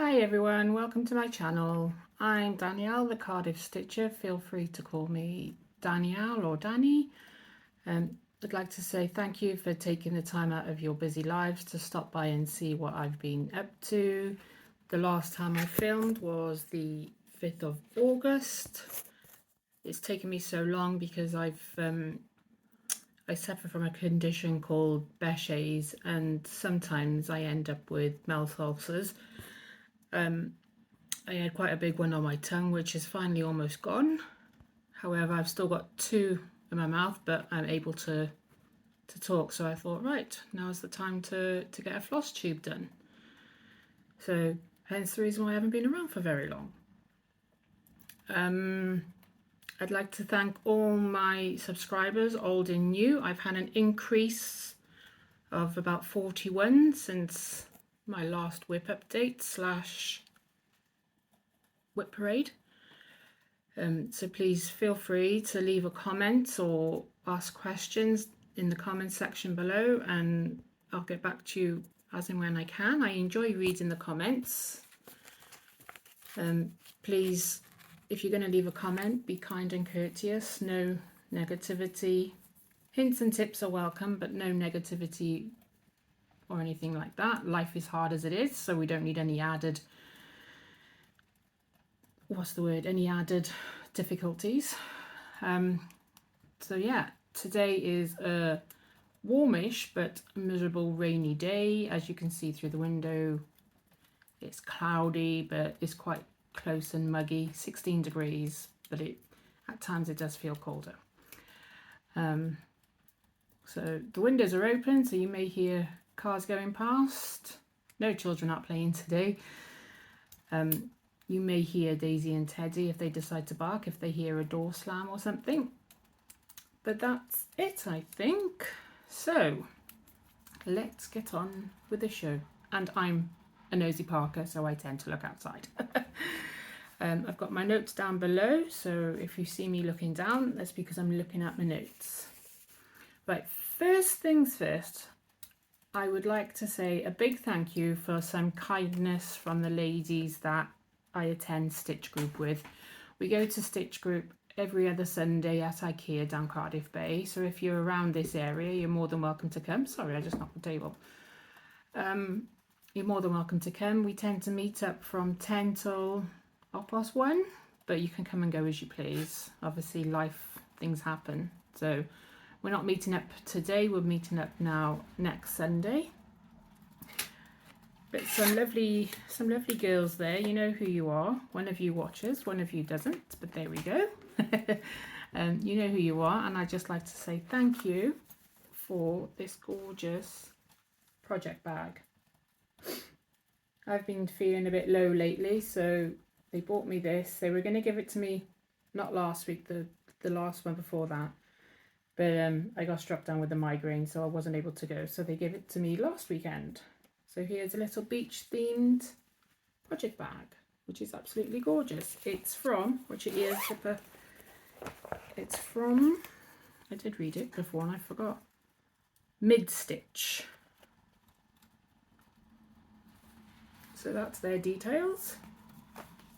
Hi everyone, welcome to my channel. I'm Danielle, the Cardiff Stitcher. Feel free to call me Danielle or Danny. I'd like to say thank you for taking the time out of your busy lives to stop by and see what I've been up to. The last time I filmed was the 5th of August. It's taken me so long because I suffer from a condition called Behçet's, and sometimes I end up with mouth ulcers. I had quite a big one on my tongue, which is finally almost gone. However, I've still got two in my mouth, but I'm able to talk. So I thought, right, now's the time to get a floss tube done. So hence the reason why I haven't been around for very long. I'd like to thank all my subscribers, old and new. I've had an increase of about 41 since my last whip update / whip parade. So please feel free to leave a comment or ask questions in the comment section below, and I'll get back to you as and when I can. I enjoy reading the comments. Please, if you're going to leave a comment, be kind and courteous. No negativity. Hints and tips are welcome, but no negativity or anything like that. Life is hard as it is, so we don't need any added any added difficulties. So yeah, today is a warmish but miserable rainy day. As you can see through the window, it's cloudy, but it's quite close and muggy. 16 degrees, but at times it does feel colder. So the windows are open, so you may hear cars going past. No children are playing today. You may hear Daisy and Teddy if they decide to bark, if they hear a door slam or something. But that's it, I think. So let's get on with the show. And I'm a nosy Parker, so I tend to look outside. I've got my notes down below, so if you see me looking down, that's because I'm looking at my notes. Right, first things first, I would like to say a big thank you for some kindness from the ladies that I attend Stitch Group with. We go to Stitch Group every other Sunday at IKEA down Cardiff Bay, so if you're around this area, you're more than welcome to come. Sorry, I just knocked the table. You're more than welcome to come. We tend to meet up from 10 till 1:30, but you can come and go as you please. Obviously things happen, so we're not meeting up today, we're meeting up now next Sunday. But some lovely girls there. You know who you are. One of you watches, one of you doesn't, but there we go. You know who you are, and I'd just like to say thank you for this gorgeous project bag. I've been feeling a bit low lately, so they bought me this. They were going to give it to me not last week, the last one before that, but I got struck down with a migraine, so I wasn't able to go, so they gave it to me last weekend. So here's a little beach themed project bag, which is absolutely gorgeous. It's from, which it is, it's from, I did read it before and I forgot, Mid Stitch. So that's their details.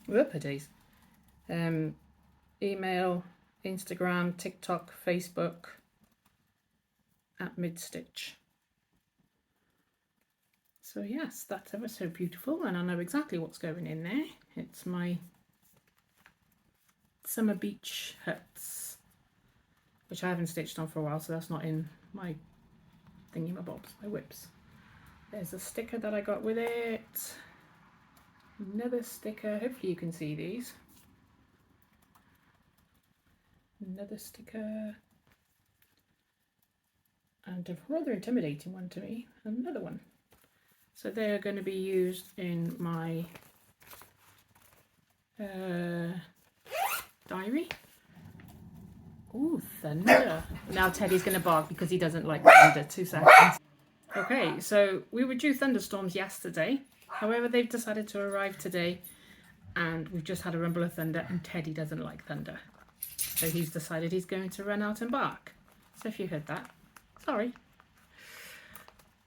Whoopadies. Email, Instagram, TikTok, Facebook at Mid Stitch. So yes, that's ever so beautiful, and I know exactly what's going in there. It's my summer beach huts, which I haven't stitched on for a while, so that's not in my thingy-my-bobs, my whips. There's a sticker that I got with it. Another sticker, hopefully you can see these. Another sticker. And a rather intimidating one to me, another one. So they are going to be used in my diary. Ooh, thunder. Now Teddy's going to bark because he doesn't like thunder. 2 seconds. Okay, so we were due thunderstorms yesterday. However, they've decided to arrive today, and we've just had a rumble of thunder, and Teddy doesn't like thunder. So he's decided he's going to run out and bark. So if you heard that, sorry.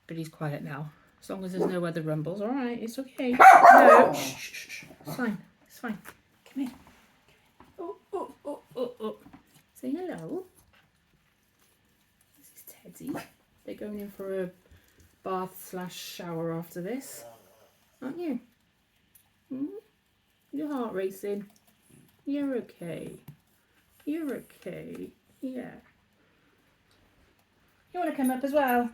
But he's quiet now. As long as there's no other rumbles. All right, it's okay. No, shh, shh, shh. It's fine. It's fine. Come here. Oh, oh, oh, oh, oh. Say hello. This is Teddy. They're going in for a bath / shower after this, aren't you? Hmm? Your heart racing. You're okay. You're okay. Yeah. You want to come up as well?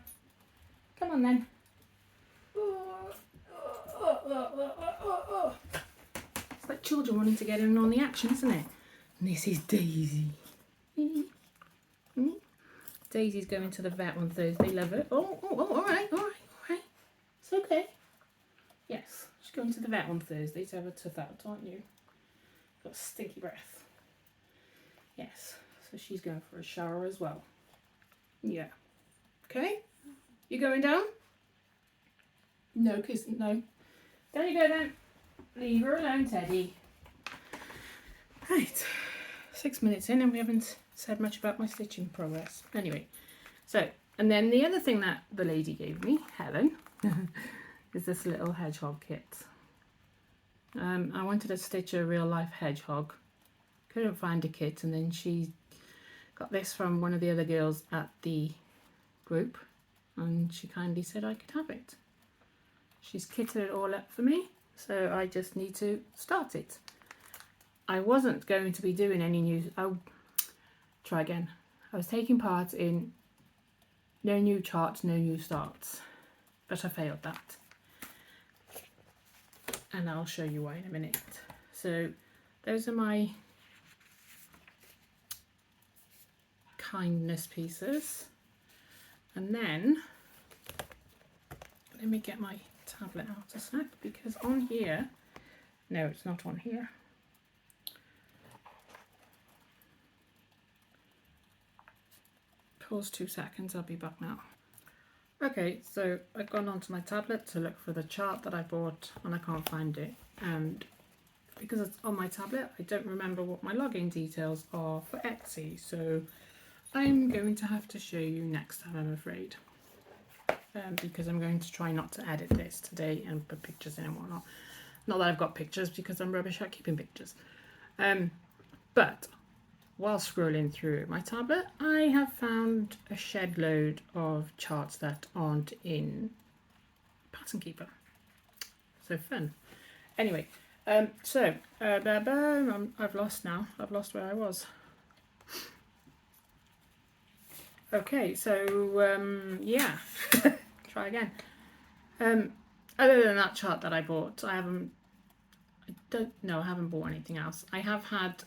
Come on then. It's like children wanting to get in on the action, isn't it? And this is Daisy. Daisy's going to the vet on Thursday. Love it. Oh, all right. It's okay. Yes, she's going to the vet on Thursday to have a tooth out, aren't you? Got stinky breath. Yes, so she's going for a shower as well. Yeah. Okay. You going down? No, no. Down you go then. Leave her alone, Teddy. Right. 6 minutes in and we haven't said much about my stitching progress. Anyway, so, and then the other thing that the lady gave me, Helen, is this little hedgehog kit. I wanted to stitch a real life hedgehog. Couldn't find a kit, and then she got this from one of the other girls at the group, and she kindly said I could have it. She's kitted it all up for me, so I just need to start it. I wasn't going to be doing any new... I'll try again. I was taking part in no new charts, no new starts, but I failed that. And I'll show you why in a minute. So those are my kindness pieces. And then, let me get my tablet out a sec, because on here, no, it's not on here. Pause 2 seconds, I'll be back now. Okay, so I've gone onto my tablet to look for the chart that I bought and I can't find it. And because it's on my tablet, I don't remember what my login details are for Etsy. So I'm going to have to show you next time, I'm afraid. Because I'm going to try not to edit this today and put pictures in and whatnot. Not that I've got pictures, because I'm rubbish at keeping pictures. But while scrolling through my tablet, I have found a shed load of charts that aren't in Pattern Keeper. So fun. Anyway, I've lost now. I've lost where I was. Okay, so yeah, try again. Other than that chart that I bought, I haven't bought anything else. I have had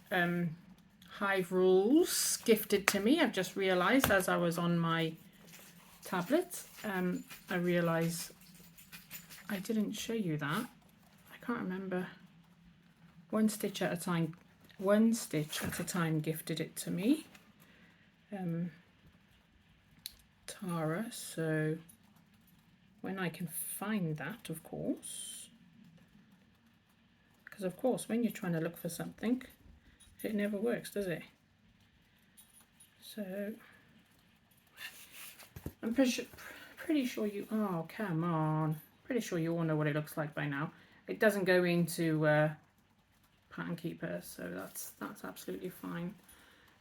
Hive Rules gifted to me. I've just realised as I was on my tablet, I realised I didn't show you that. I can't remember. One Stitch at a Time gifted it to me. Tara, so when I can find that, of course, because of course when you're trying to look for something, it never works, does it? So I'm pretty sure you, oh come on, pretty sure you all know what it looks like by now. It doesn't go into Pattern Keeper, so that's absolutely fine.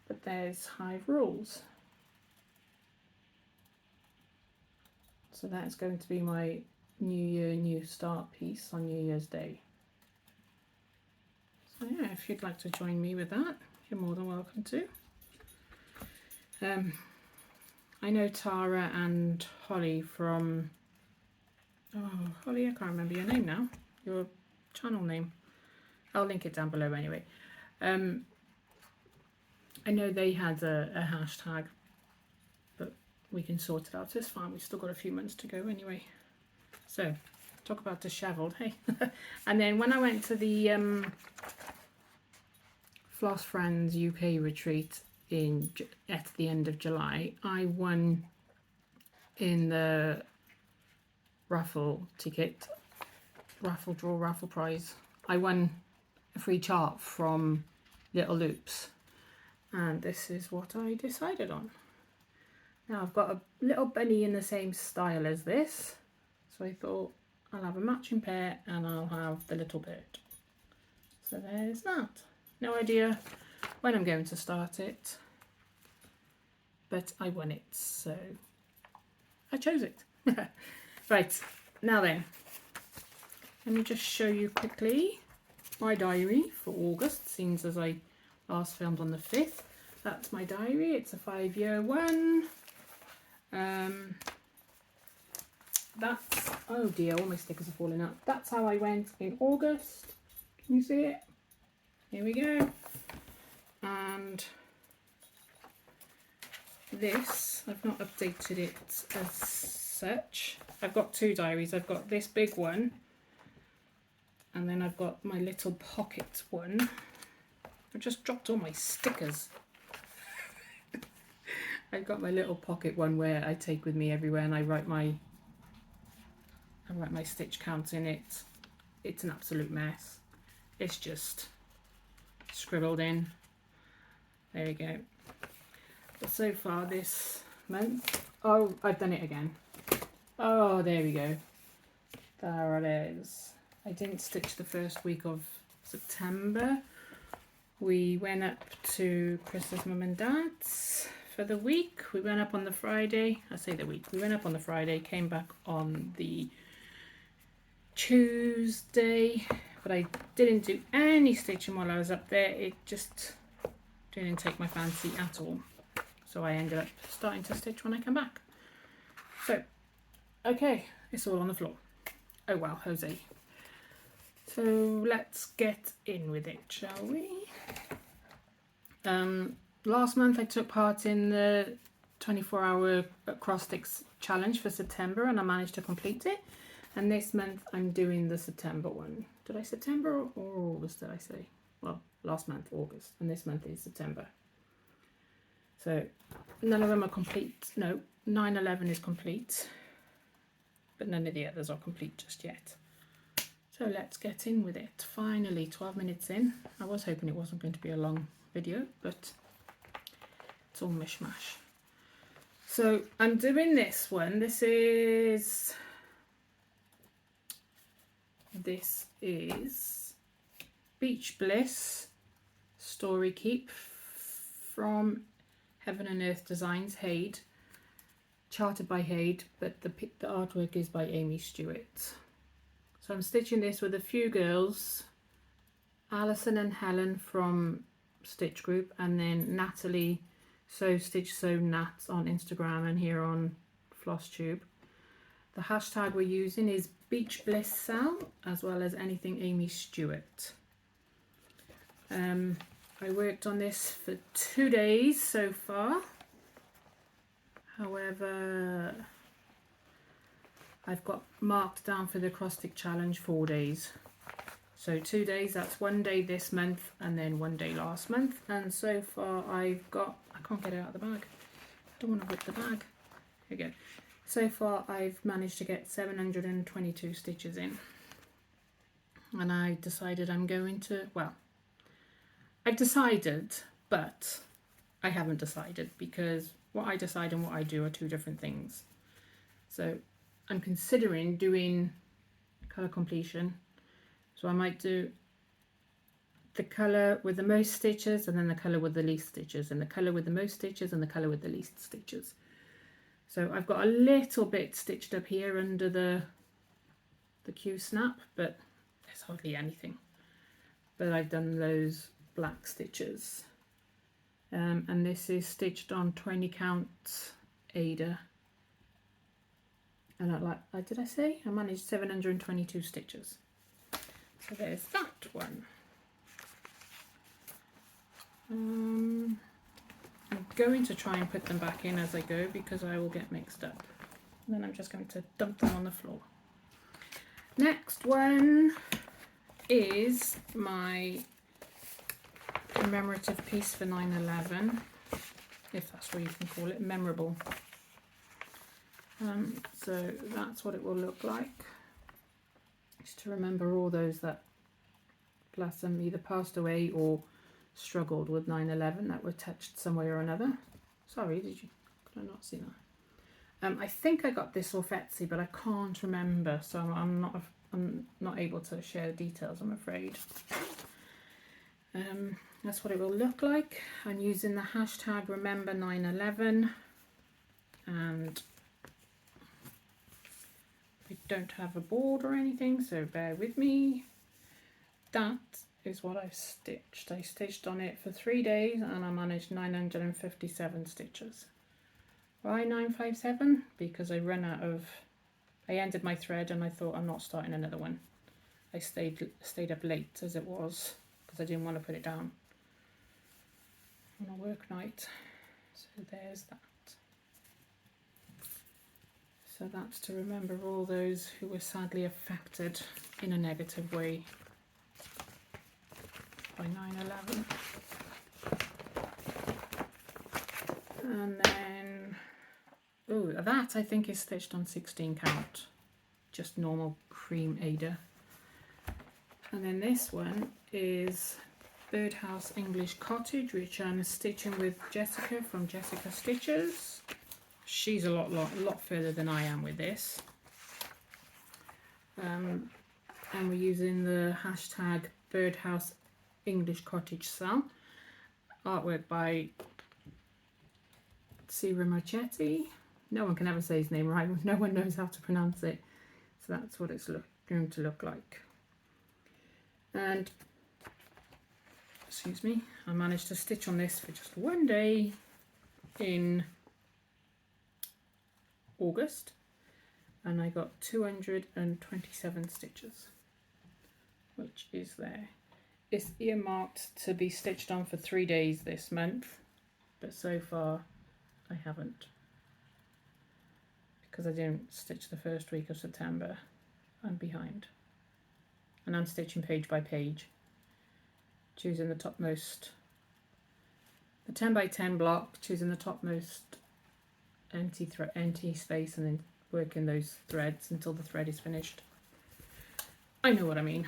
But there's Hive Rules. So that's going to be my New Year, New Start piece on New Year's Day. So yeah, if you'd like to join me with that, you're more than welcome to. I know Tara and Holly from, Holly, I can't remember your name now, your channel name. I'll link it down below anyway. I know they had a hashtag, but we can sort it out. It's fine, we've still got a few months to go anyway. So, talk about dishevelled, hey? And then when I went to the Floss Friends UK retreat at the end of July, I won in the raffle ticket, raffle draw, raffle prize. I won a free chart from Little Loops, and this is what I decided on. Now I've got a little bunny in the same style as this, so So I thought I'll have a matching pair and I'll have the little bird. So there's that. No idea when I'm going to start it, but I won it, so I chose it. Right, now then, let me just show you quickly my diary for August, since as I last filmed on the 5th. That's my diary. It's a 5-year one. That's, oh dear, all my stickers are falling out. That's how I went in August. Can you see it? Here we go. And this, I've not updated it as such. I've got two diaries. I've got this big one, and then I've got my little pocket one. I just dropped all my stickers. I've got my little pocket one where I take with me everywhere, and I write my stitch count in it. It's an absolute mess. It's just scribbled in. There we go. But so far this month, oh, I've done it again. Oh, there we go. There it is. I didn't stitch the first week of September. We went up to Chris's mum and dad's for the week. We went up on the Friday. I say the week. We went up on the Friday, came back on the Tuesday, but I didn't do any stitching while I was up there. It just didn't take my fancy at all. So I ended up starting to stitch when I come back. So, okay, it's all on the floor. Oh well, Jose. So let's get in with it, shall we? Last month I took part in the 24-hour cross sticks challenge for September, and I managed to complete it. And this month I'm doing the September one. Did I September or August, did I say? Well, last month, August, and this month is September. So none of them are complete. No, 9/11 is complete, but none of the others are complete just yet. So let's get in with it. Finally, 12 minutes in. I was hoping it wasn't going to be a long video, but it's all mishmash. So I'm doing this one. This is Beach Bliss Story Keep from Heaven and Earth Designs, Haid, charted by Haid, but the artwork is by Amy Stewart. So I'm stitching this with a few girls, Alison and Helen from Stitch Group, and then Natalie Sew Stitch Sew Nat on Instagram and here on Flosstube. The hashtag we're using is Beach Bliss Sal, as well as anything Amy Stewart. I worked on this for 2 days so far. However, I've got marked down for the cross stick challenge 4 days. So 2 days, that's 1 day this month and then 1 day last month. And so far I've got, I can't get it out of the bag. I don't want to rip the bag. Here we go. So far I've managed to get 722 stitches in. And I decided I'm going to, well, I've decided, but I haven't decided, because what I decide and what I do are two different things. So I'm considering doing colour completion. So I might do the colour with the most stitches and then the colour with the least stitches, and the colour with the most stitches and the colour with the least stitches. So I've got a little bit stitched up here under the Q snap, but there's hardly anything. But I've done those black stitches. And this is stitched on 20 count Ada. And did I say? I managed 722 stitches. So there's that one. I'm going to try and put them back in as I go, because I will get mixed up. And then I'm just going to dump them on the floor. Next one is my commemorative piece for 9/11, if that's what you can call it, memorable. So that's what it will look like. Just to remember all those that, bless them, either passed away or struggled with 9/11, that were touched some way or another. Sorry, could I not see that? I think I got this off Etsy, but I can't remember, so I'm not able to share the details, I'm afraid. That's what it will look like. I'm using the hashtag remember 9/11, and I don't have a board or anything, so bear with me. That is what I've stitched. I stitched on it for 3 days and I managed 957 stitches. Why 957? Because I ended my thread and I thought I'm not starting another one. I stayed up late as it was because I didn't want to put it down on a work night. So there's that. So that's to remember all those who were sadly affected in a negative way by 9/11. And then, oh, that I think is stitched on 16 count, just normal cream Ada. And then this one is Birdhouse English Cottage, which I'm stitching with Jessica from Jessica Stitches. She's a lot further than I am with this. And we're using the hashtag Birdhouse English Cottage Sal. Artwork by Cira Marchetti. No one can ever say his name right. No one knows how to pronounce it. So that's what it's going to look like. And, excuse me, I managed to stitch on this for just 1 day in August. And I got 227 stitches, which is there. It's earmarked to be stitched on for 3 days this month, but so far I haven't, because I didn't stitch the first week of September. I'm behind, and I'm stitching page by page, choosing the topmost, the 10 by 10 block, choosing the topmost empty space, and then working those threads until the thread is finished. I know what I mean.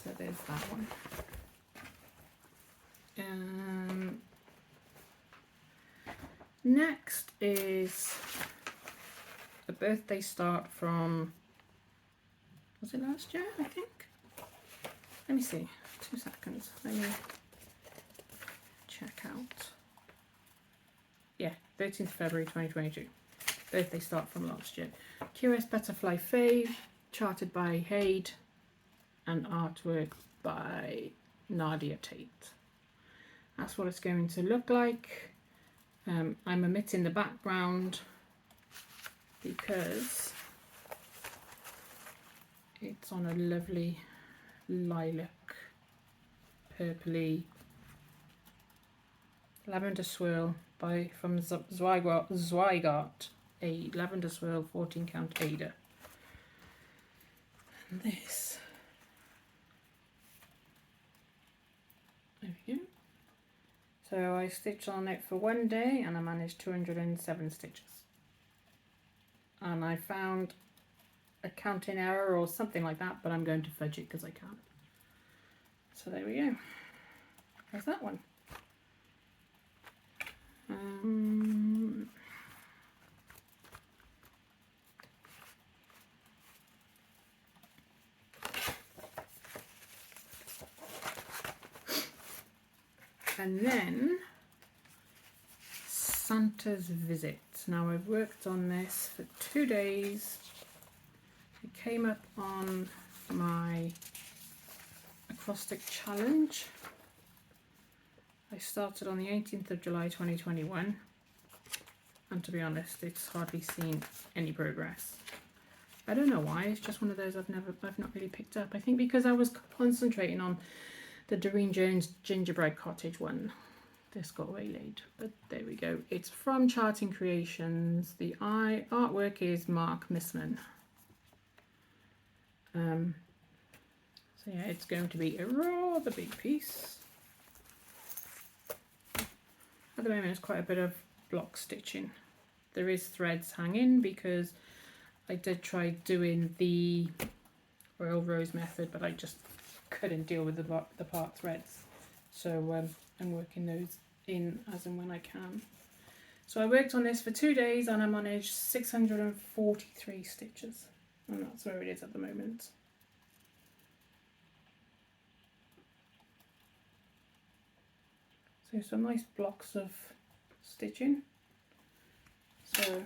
So there's that one. Next is a birthday start from, was it last year, I think? Let me see, 2 seconds, let me check out. Yeah, 13th February 2022. Birthday start from last year. Curious Butterfly Fave, charted by Haid, and artwork by Nadia Tate. That's what it's going to look like. I'm omitting the background because it's on a lovely lilac, purpley lavender swirl from Zweigart, a lavender swirl 14 count Ada. And this, there we go. So I stitched on it for 1 day and I managed 207 stitches. And I found a counting error or something like that, but I'm going to fudge it because I can. So there we go. There's that one. And then Santa's Visit. Now I've worked on this for 2 days. It came up on my acrostic challenge. I started on the 18th of July 2021, and to be honest, it's hardly seen any progress. I don't know why. It's just one of those I've not really picked up. I think because I was concentrating on the Doreen Jones Gingerbread Cottage one. This got waylaid, but there we go. It's from Charting Creations. The artwork is Mark Missman. So yeah, it's going to be a rather big piece. At the moment, it's quite a bit of block stitching. There is threads hanging because I did try doing the Royal Rose method, but I just couldn't deal with the part threads. So I'm working those in as and when I can. So I worked on this for 2 days and I managed 643 stitches, and that's where it is at the moment. So some nice blocks of stitching. So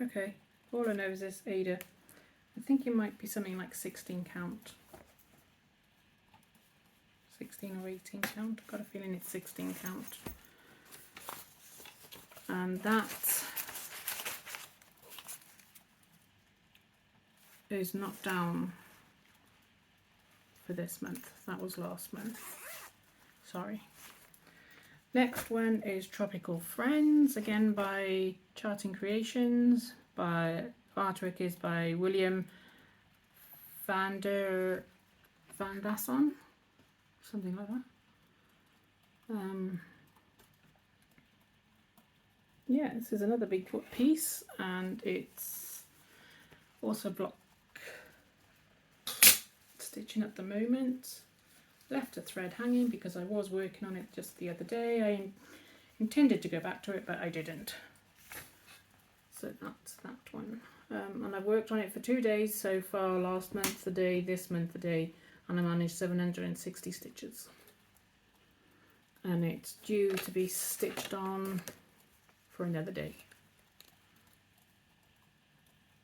okay, all I know is this Ada. I think it might be something like 16 count. 16 or 18 count. I've got a feeling it's 16 count. And that is not down for this month. That was last month. Sorry. Next one is Tropical Friends, again by Charting Creations. By artwork is by William Van Dasson, something like that. Yeah, this is another big piece, and it's also block stitching at the moment. Left a thread hanging because I was working on it just the other day. I intended to go back to it, but I didn't. So that's that one. And I've worked on it for 2 days so far. Last month a day, this month a day, and I managed 760 stitches. And it's due to be stitched on for another day.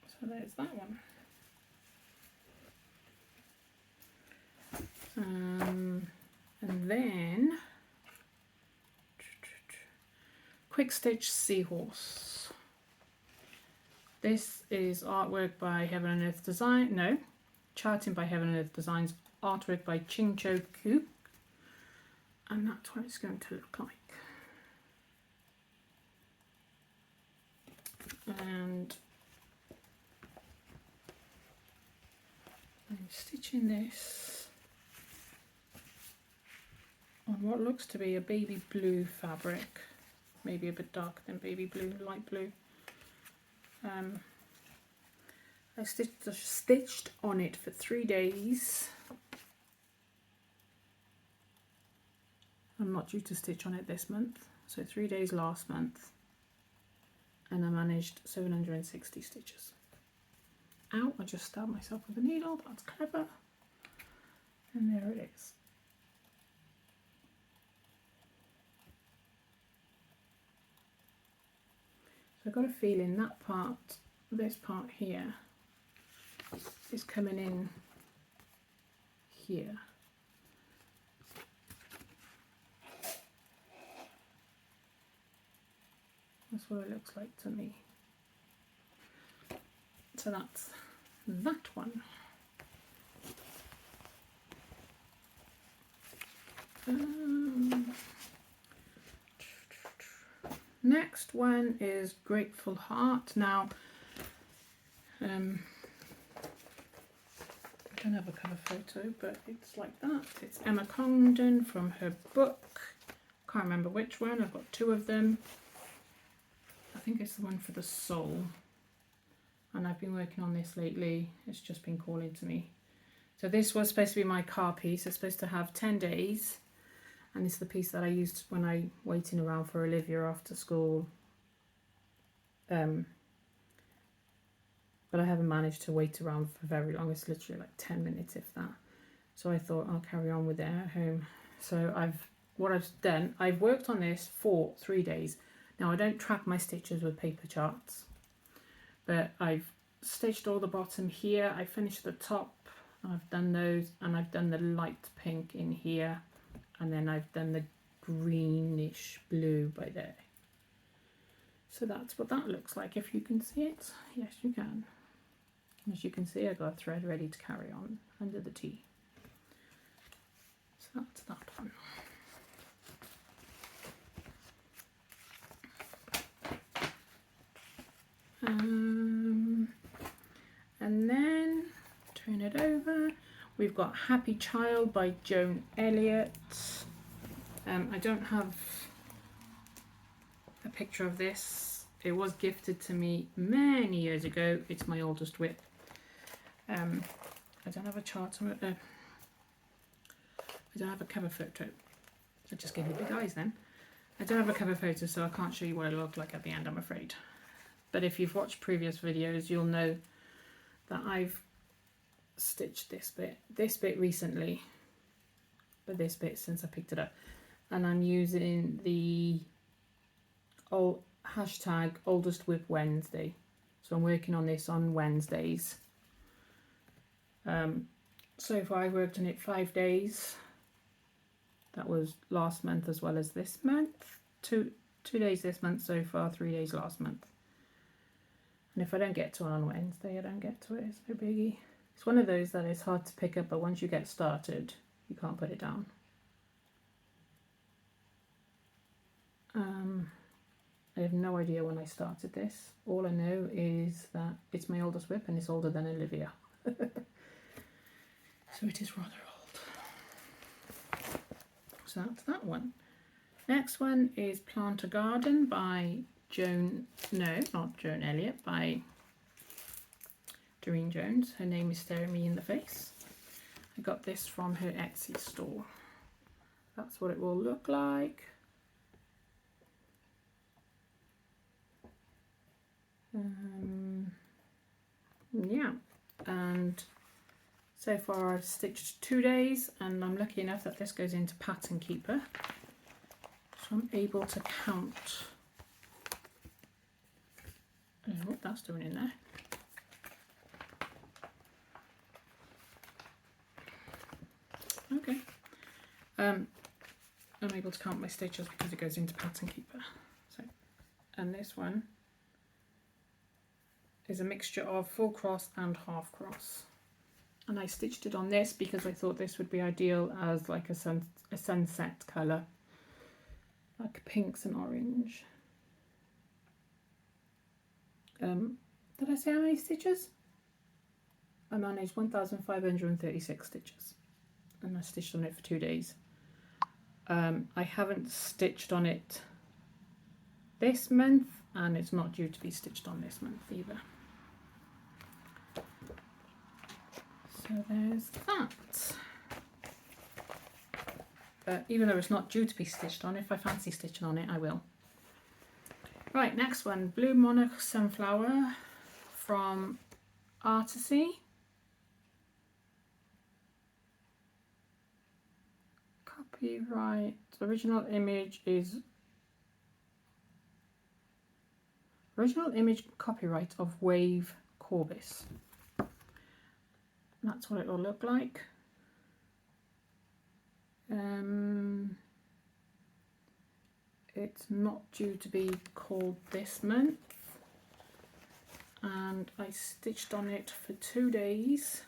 So there's that one. And then Quick Stitch Seahorse. This is artwork by Heaven and Earth Design. No, charting by Heaven and Earth Designs. Artwork by Ching Cho Koo. And that's what it's going to look like. And I'm stitching this on what looks to be a baby blue fabric, maybe a bit darker than baby blue, light blue. I stitched on it for 3 days. I'm not due to stitch on it this month, so 3 days last month, and I managed 760 stitches. Ow, I just stabbed myself with a needle, that's clever. And there it is. So I've got a feeling that part, this part here, is coming in here. That's what it looks like to me. So that's that one. Next one is Grateful Heart. Now, I don't have a cover photo, but it's like that. It's Emma Congdon from her book. Can't remember which one. I've got 2 of them. I think it's the one for the soul. And I've been working on this lately. It's just been calling to me. So this was supposed to be my car piece. It's supposed to have 10 days. And it's the piece that I used when I waiting around for Olivia after school. But I haven't managed to wait around for very long. It's literally like 10 minutes, if that. So I thought I'll carry on with it at home. So what I've done, I've worked on this for 3 days. Now I don't track my stitches with paper charts, but I've stitched all the bottom here. I finished the top. I've done those, and I've done the light pink in here. And then I've done the greenish blue by there. So that's what that looks like, if you can see it. Yes, you can. As you can see, I've got a thread ready to carry on under the T. So that's that one. And then, turn it over. We've got Happy Child by Joan Elliott. I don't have a picture of this. It was gifted to me many years ago. It's my oldest whip. I don't have a chart, I don't have a cover photo. I just gave you big eyes then. I don't have a cover photo, so I can't show you what it looked like at the end, I'm afraid. But if you've watched previous videos, you'll know that I've stitched this bit recently, but this bit since I picked it up. And I'm using the old hashtag oldest whip Wednesday. So I'm working on this on Wednesdays. So far I've worked on it 5 days. That was last month as well as this month. Two days this month so far, 3 days last month. And if I don't get to it on Wednesday, I don't get to it. It's no biggie. It's one of those that is hard to pick up, but once you get started, you can't put it down. I have no idea when I started this. All I know is that it's my oldest whip and it's older than Olivia. So it is rather old. So that's that one. Next one is Plant a Garden by not Joan Elliott, by Doreen Jones. Her name is staring me in the face. I got this from her Etsy store. That's what it will look like. Yeah, and so far I've stitched 2 days, and I'm lucky enough that this goes into Pattern Keeper, so I'm able to count. I don't know what that's doing in there. Okay, I'm able to count my stitches because it goes into Pattern Keeper. So, and this one is a mixture of full cross and half cross, and I stitched it on this because I thought this would be ideal as like a sunset colour, like pinks and orange. Did I say how many stitches? I managed 1,536 stitches, and I stitched on it for 2 days. I haven't stitched on it this month, and it's not due to be stitched on this month either. So there's that. Even though it's not due to be stitched on, if I fancy stitching on it, I will. Right, next one, Blue Monarch Sunflower from Artisy. Copyright, original image copyright of Wave Corbis. That's what it will look like. It's not due to be called this month, and I stitched on it for 2 days,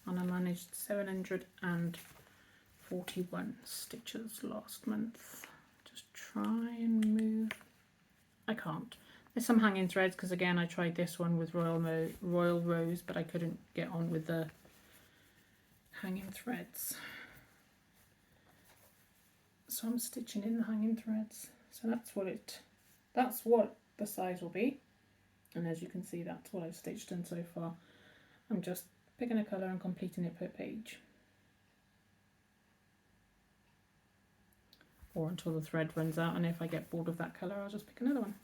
and I managed 741 stitches last month. Just try and move. I can't. There's some hanging threads because again I tried this one with Royal Rose, but I couldn't get on with the hanging threads. So I'm stitching in the hanging threads. So that's what the size will be. And as you can see, that's what I've stitched in so far. I'm just picking a colour and completing it per page. Or until the thread runs out, and if I get bored of that colour, I'll just pick another one.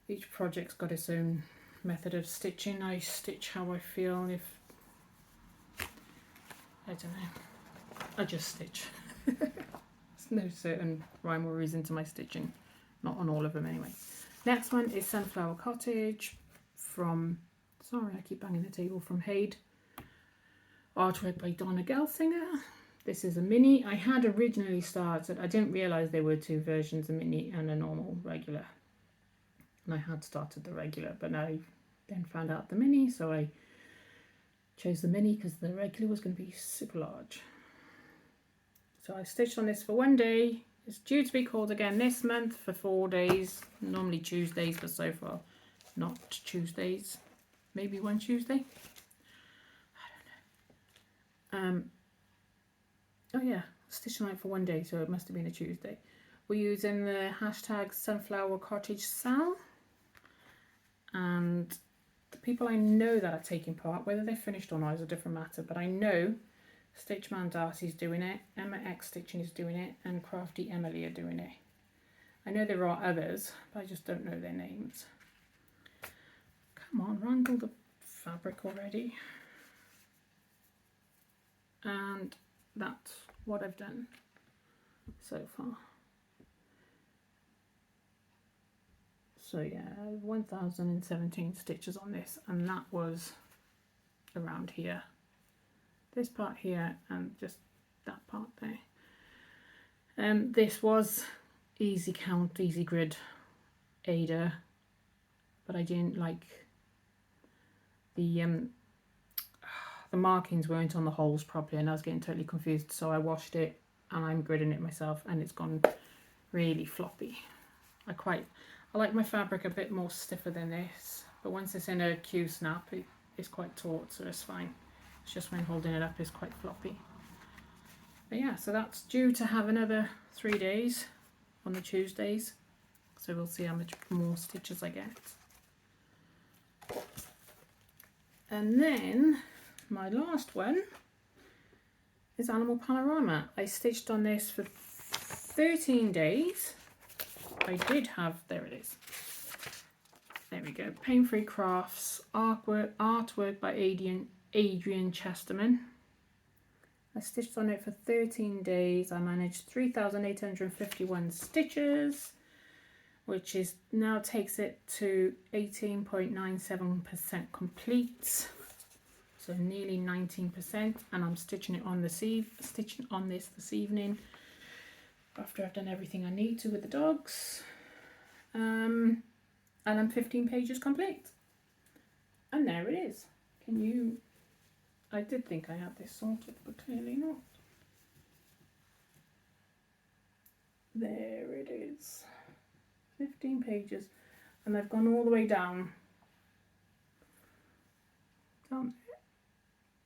Each project's got its own method of stitching. I stitch how I feel. If I don't know, I just stitch. There's no certain rhyme or reason to my stitching, not on all of them anyway. Next one is Sunflower Cottage from, sorry I keep banging the table, from Hade. Artwork by Donna Gelsinger. This is a mini. I had originally started, I didn't realise there were 2 versions, a mini and a normal regular. And I had started the regular, but I then found out the mini, so I chose the mini because the regular was going to be super large. So I stitched on this for 1 day. It's due to be called again this month for 4 days, normally Tuesdays, but so far not Tuesdays. Maybe one Tuesday. I don't know. Oh yeah, stitched on it for 1 day, so it must have been a Tuesday. We're using the hashtag Sunflower Cottage Sal, and the people I know that are taking part, whether they're finished or not is a different matter, but I know Stitchman Darcy's doing it, Emma X Stitching is doing it, and Crafty Emily are doing it. I know there are others, but I just don't know their names. Come on, wrangle the fabric already. And that's what I've done so far. So yeah, 1017 stitches on this, and that was around here. This part here and just that part there. This was easy count, easy grid Ada, but I didn't like the markings weren't on the holes properly, and I was getting totally confused, so I washed it and I'm gridding it myself, and it's gone really floppy. I like my fabric a bit more stiffer than this, but once it's in a Q-snap it's quite taut, so it's fine. It's just when holding it up it's quite floppy. But yeah, so that's due to have another 3 days on the Tuesdays, so we'll see how much more stitches I get. And then my last one is Animal Panorama. I stitched on this for 13 days. I did have, there it is. There we go. Pain Free Crafts, artwork by Adrian Chesterman. I stitched on it for 13 days. I managed 3,851 stitches, which is now takes it to 18.97% complete. So nearly 19%, and I'm stitching on this this evening after I've done everything I need to with the dogs. And I'm 15 pages complete. And there it is. I did think I had this sorted, but clearly not. There it is. 15 pages. And I've gone all the way down there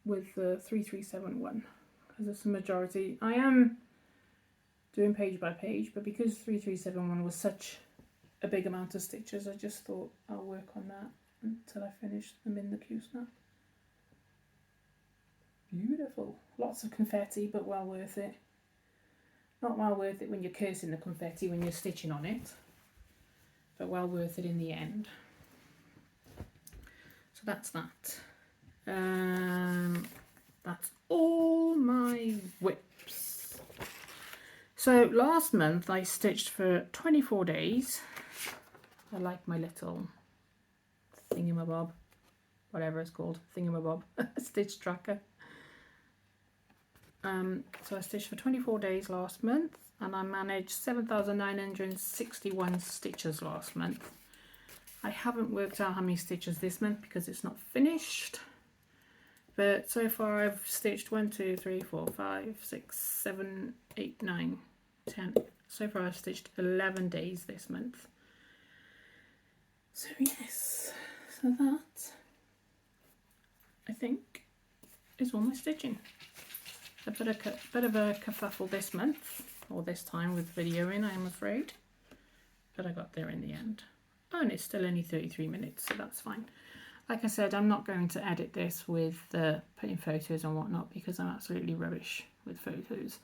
with the 3371, because it's the majority. I am doing page by page, but because 3371 was such a big amount of stitches, I just thought I'll work on that until I finish them in the Q-snap. Beautiful. Lots of confetti, but well worth it. Not well worth it when you're cursing the confetti when you're stitching on it, but well worth it in the end. So that's that. That's all my whips. So last month I stitched for 24 days. I like my little thingamabob, whatever it's called, thingamabob, stitch tracker. So I stitched for 24 days last month, and I managed 7,961 stitches last month. I haven't worked out how many stitches this month because it's not finished. But so far I've stitched 1, 2, 3, 4, 5, 6, 7, 8, 9, 10. So far I've stitched 11 days this month. So yes, so that I think is all my stitching. A bit of a kerfuffle this month, or this time with videoing, I am afraid. But I got there in the end. Oh, and it's still only 33 minutes, so that's fine. Like I said, I'm not going to edit this with putting photos and whatnot, because I'm absolutely rubbish with photos.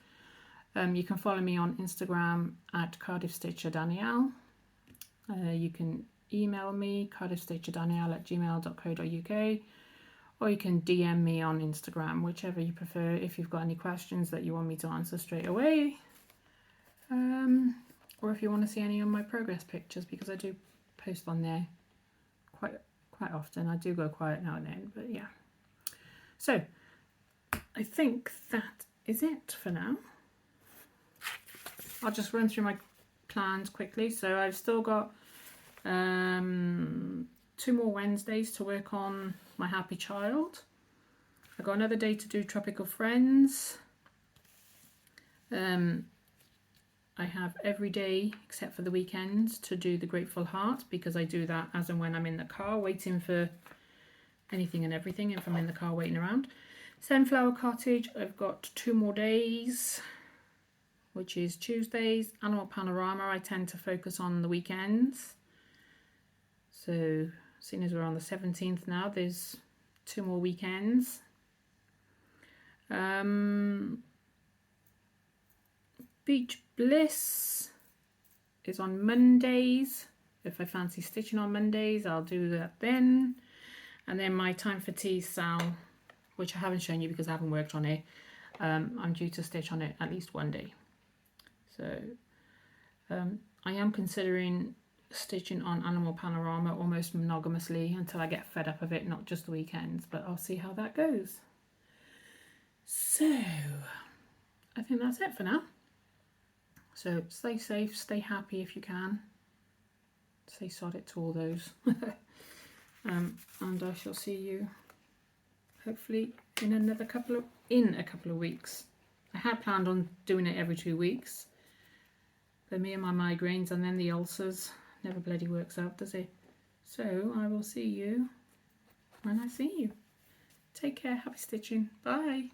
You can follow me on Instagram at CardiffStitcherDanielle. You can email me, cardiffstitcherdanielle@gmail.co.uk, or you can DM me on Instagram, whichever you prefer, if you've got any questions that you want me to answer straight away. Or if you want to see any of my progress pictures, because I do post on there quite often. I do go quiet now and then, but yeah. So I think that is it for now. I'll just run through my plans quickly. So I've still got 2 more Wednesdays to work on my Happy Child. I've got another day to do Tropical Friends. I have every day except for the weekends to do the Grateful Heart, because I do that as and when I'm in the car waiting for anything and everything, if I'm in the car waiting around. Sunflower Cottage, I've got 2 more days, which is Tuesdays. Animal Panorama, I tend to focus on the weekends. So seeing as we're on the 17th now, there's 2 more weekends. Beach Bliss is on Mondays. If I fancy stitching on Mondays, I'll do that then. And then my Time for Tea sale, which I haven't shown you because I haven't worked on it. I'm due to stitch on it at least one day. So I am considering stitching on Animal Panorama almost monogamously until I get fed up of it, not just the weekends, but I'll see how that goes. So I think that's it for now. So stay safe, stay happy if you can. Say sod it to all those. And I shall see you hopefully in a couple of weeks. I had planned on doing it every 2 weeks, but me and my migraines and then the ulcers never bloody works out, does it? So I will see you when I see you. Take care, happy stitching, bye.